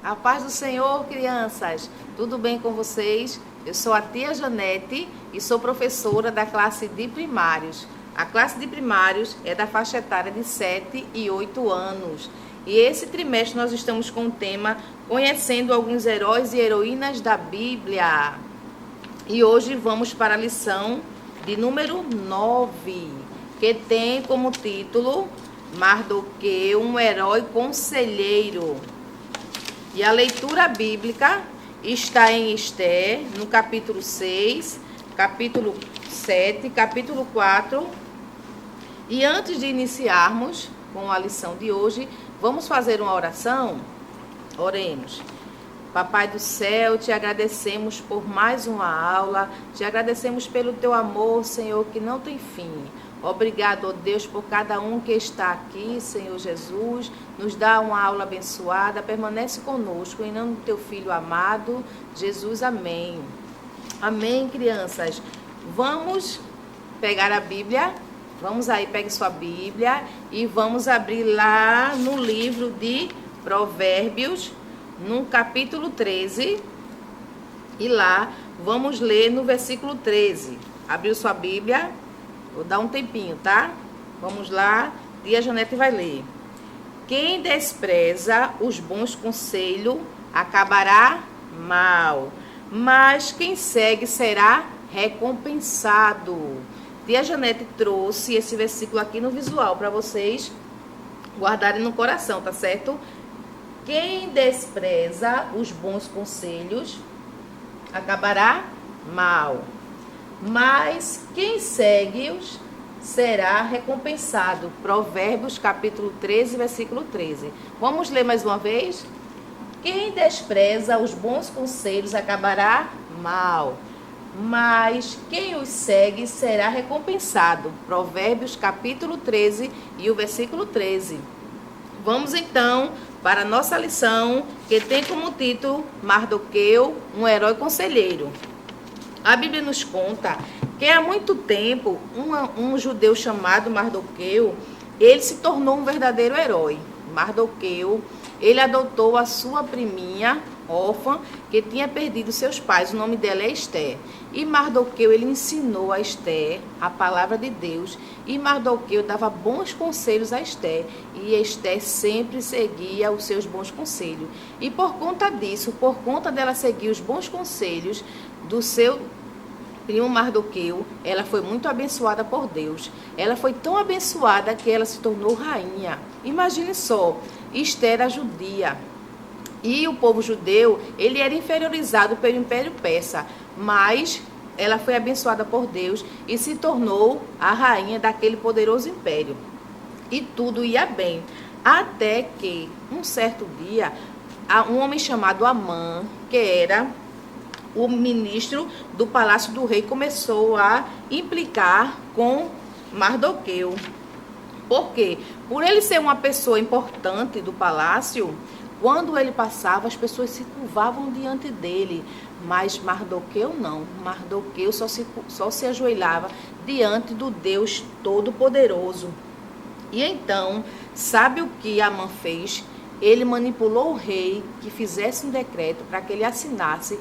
A paz do Senhor, crianças. Tudo bem com vocês? Eu sou a tia Janete e sou professora da classe de primários. A classe de primários é da faixa etária de 7 e 8 anos. E esse trimestre nós estamos com o tema Conhecendo alguns heróis e heroínas da Bíblia. E hoje vamos para a lição de número 9, que tem como título Mardoqueu, um herói conselheiro. E a leitura bíblica está em Esther, no capítulo 6, capítulo 7, capítulo 4. E antes de iniciarmos com a lição de hoje, vamos fazer uma oração? Oremos. Papai do céu, te agradecemos por mais uma aula, te agradecemos pelo teu amor, Senhor, que não tem fim. Obrigado, ó Deus, por cada um que está aqui, Senhor Jesus. Nos dá uma aula abençoada, permanece conosco, em nome do teu Filho amado, Jesus, amém. Amém, crianças. Vamos pegar a Bíblia, vamos aí, pegue sua Bíblia e vamos abrir lá no livro de Provérbios, no capítulo 13, e lá vamos ler no versículo 13. Abriu sua Bíblia? Vou dar um tempinho, tá? Vamos lá, tia Janete vai ler. Quem despreza os bons conselhos acabará mal, mas quem segue será recompensado. Tia Janete trouxe esse versículo aqui no visual para vocês guardarem no coração, tá certo? Quem despreza os bons conselhos acabará mal, mas quem segue-os será recompensado. Provérbios capítulo 13, versículo 13. Vamos ler mais uma vez? Quem despreza os bons conselhos acabará mal, mas quem os segue será recompensado. Provérbios capítulo 13 e o versículo 13. Vamos então para a nossa lição, que tem como título Mardoqueu, um herói conselheiro. A Bíblia nos conta que há muito tempo um judeu chamado Mardoqueu, ele se tornou um verdadeiro herói. Mardoqueu, ele adotou a sua priminha órfã que tinha perdido seus pais. O nome dela é Esther. E Mardoqueu, ele ensinou a Esther a palavra de Deus. E Mardoqueu dava bons conselhos a Esther. E Esther sempre seguia os seus bons conselhos. E por conta disso, por conta dela seguir os bons conselhos do seu primo Mardoqueu, ela foi muito abençoada por Deus. Ela foi tão abençoada que ela se tornou rainha. Imagine só, Esther era judia. E o povo judeu, ele era inferiorizado pelo Império Persa, mas ela foi abençoada por Deus e se tornou a rainha daquele poderoso império. E tudo ia bem, até que, um certo dia, um homem chamado Amã, que era o ministro do palácio do rei, começou a implicar com Mardoqueu. Por quê? Por ele ser uma pessoa importante do palácio, quando ele passava, as pessoas se curvavam diante dele, mas Mardoqueu não. Mardoqueu só se ajoelhava diante do Deus Todo-Poderoso. E então, sabe o que Amã fez? Ele manipulou o rei que fizesse um decreto para que ele assinasse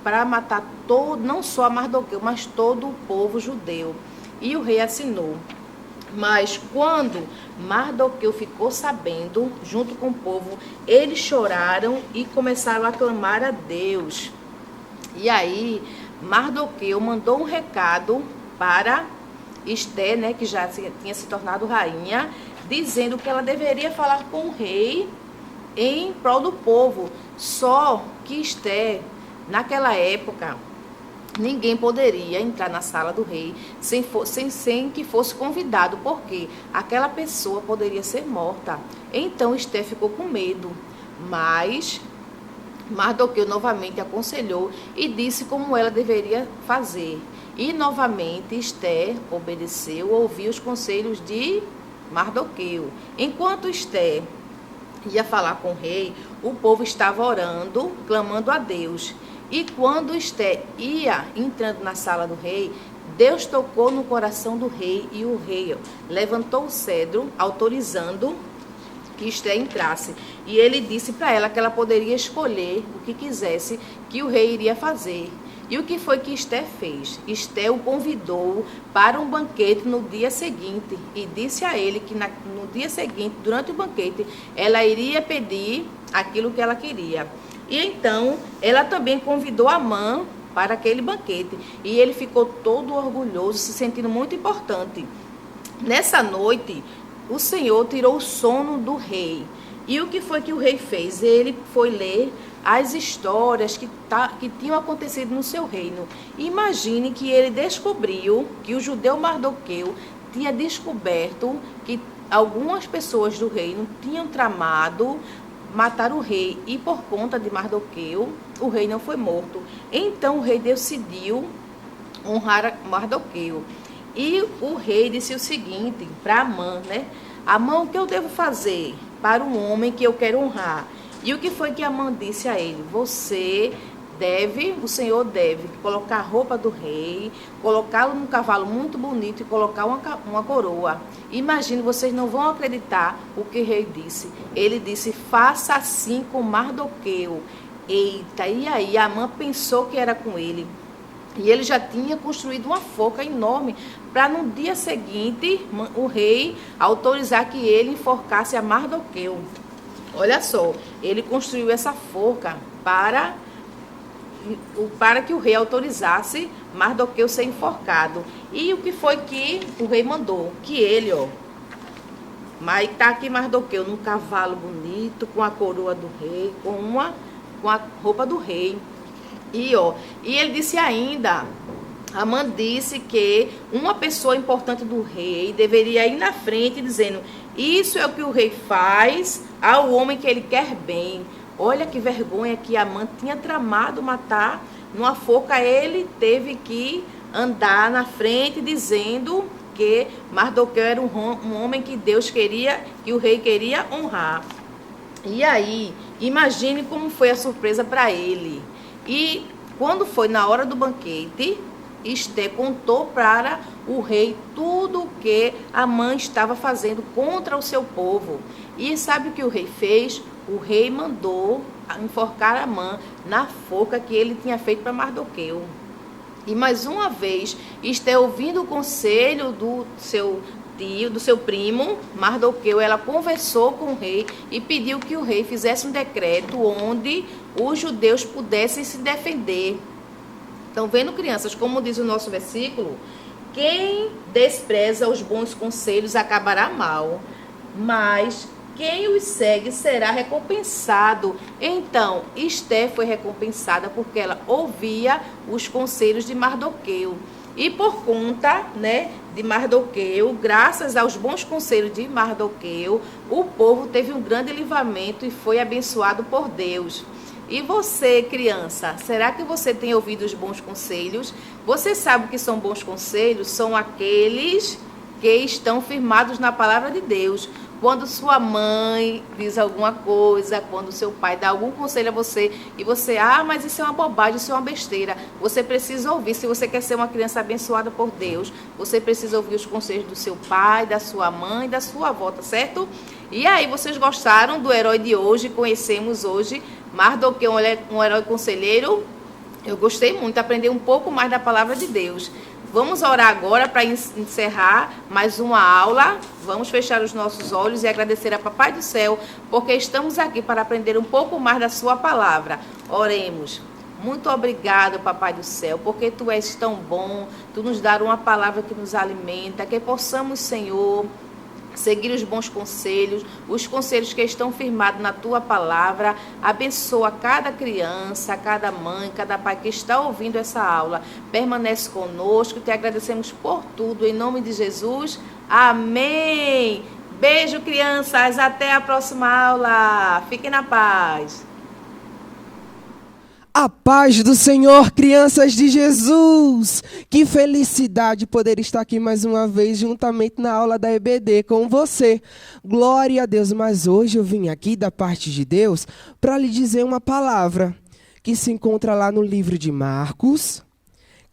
para matar todo, não só Mardoqueu, mas todo o povo judeu. E o rei assinou. Mas quando Mardoqueu ficou sabendo, junto com o povo, eles choraram e começaram a clamar a Deus. E aí, Mardoqueu mandou um recado para Esther, né, que já tinha se tornado rainha, dizendo que ela deveria falar com o rei em prol do povo. Só que Esther, naquela época, ninguém poderia entrar na sala do rei sem que fosse convidado, porque aquela pessoa poderia ser morta. Então Esther ficou com medo, mas Mardoqueu novamente aconselhou e disse como ela deveria fazer. E novamente Esther obedeceu, ouviu os conselhos de Mardoqueu. Enquanto Esther ia falar com o rei, o povo estava orando, clamando a Deus. E quando Esther ia entrando na sala do rei, Deus tocou no coração do rei e o rei levantou o cedro, autorizando que Esté entrasse. E ele disse para ela que ela poderia escolher o que quisesse que o rei iria fazer. E o que foi que Esté fez? Esté o convidou para um banquete no dia seguinte e disse a ele que no dia seguinte, durante o banquete, ela iria pedir aquilo que ela queria. E então, ela também convidou Amã para aquele banquete. E ele ficou todo orgulhoso, se sentindo muito importante. Nessa noite, o Senhor tirou o sono do rei. E o que foi que o rei fez? Ele foi ler as histórias que tinham acontecido no seu reino. Imagine que ele descobriu que o judeu Mardoqueu tinha descoberto que algumas pessoas do reino tinham tramado matar o rei. E por conta de Mardoqueu, o rei não foi morto. Então o rei decidiu honrar Mardoqueu. E o rei disse o seguinte para Amã, né? Amã, o que eu devo fazer para um homem que eu quero honrar? E o que foi que Amã disse a ele? O Senhor deve colocar a roupa do rei, colocá-lo num cavalo muito bonito e colocar uma coroa. Imagine, vocês não vão acreditar o que o rei disse. Ele disse, faça assim com Mardoqueu. Eita, e aí Amã pensou que era com ele. E ele já tinha construído uma forca enorme para no dia seguinte o rei autorizar que ele enforcasse a Mardoqueu. Olha só, ele construiu essa forca para que o rei autorizasse Mardoqueu ser enforcado. E o que foi que o rei mandou? Que ele, mas está aqui Mardoqueu num cavalo bonito, com a coroa do rei, com a roupa do rei. E ele disse ainda, Amã disse que uma pessoa importante do rei deveria ir na frente dizendo, isso é o que o rei faz ao homem que ele quer bem. Olha que vergonha que Amã tinha tramado matar numa forca. Ele teve que andar na frente dizendo que Mardoqueu era um homem que Deus queria, que o rei queria honrar. E aí, imagine como foi a surpresa para ele. E quando foi na hora do banquete, Esté contou para o rei tudo o que Amã estava fazendo contra o seu povo. E sabe o que o rei fez? O rei mandou enforcar Amã na forca que ele tinha feito para Mardoqueu. E mais uma vez, Esté, ouvindo o conselho do seu tio, do seu primo, Mardoqueu, ela conversou com o rei e pediu que o rei fizesse um decreto onde os judeus pudessem se defender. Estão vendo, crianças, como diz o nosso versículo? Quem despreza os bons conselhos acabará mal, mas quem os segue será recompensado. Então, Esté foi recompensada porque ela ouvia os conselhos de Mardoqueu. E por conta, de Mardoqueu, graças aos bons conselhos de Mardoqueu, o povo teve um grande livramento e foi abençoado por Deus. E você, criança, será que você tem ouvido os bons conselhos? Você sabe o que são bons conselhos? São aqueles que estão firmados na palavra de Deus. Quando sua mãe diz alguma coisa, quando seu pai dá algum conselho a você, e você, mas isso é uma bobagem, isso é uma besteira. Você precisa ouvir. Se você quer ser uma criança abençoada por Deus, você precisa ouvir os conselhos do seu pai, da sua mãe, da sua avó, tá certo? E aí, vocês gostaram do herói de hoje? Conhecemos hoje Mardoqueu, um herói conselheiro. Eu gostei muito, aprender um pouco mais da palavra de Deus. Vamos orar agora para encerrar mais uma aula. Vamos fechar os nossos olhos e agradecer a Papai do Céu, porque estamos aqui para aprender um pouco mais da sua palavra. Oremos. Muito obrigado, Papai do Céu, porque Tu és tão bom, Tu nos dá uma palavra que nos alimenta, que possamos, Senhor, seguir os bons conselhos, os conselhos que estão firmados na Tua palavra. Abençoa cada criança, cada mãe, cada pai que está ouvindo essa aula. Permanece conosco, Te agradecemos por tudo, em nome de Jesus. Amém. Beijo, crianças, até a próxima aula. Fiquem na paz. A paz do Senhor, crianças de Jesus! Que felicidade poder estar aqui mais uma vez, juntamente na aula da EBD com você. Glória a Deus, mas hoje eu vim aqui da parte de Deus para lhe dizer uma palavra que se encontra lá no livro de Marcos,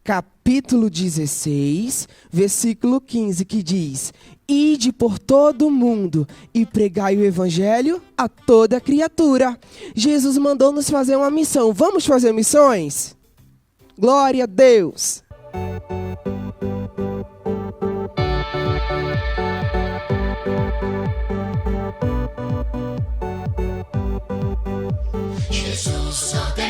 capítulo capítulo 16, versículo 15, que diz: Ide por todo o mundo e pregai o evangelho a toda criatura. Jesus mandou nos fazer uma missão. Vamos fazer missões? Glória a Deus! Jesus só tem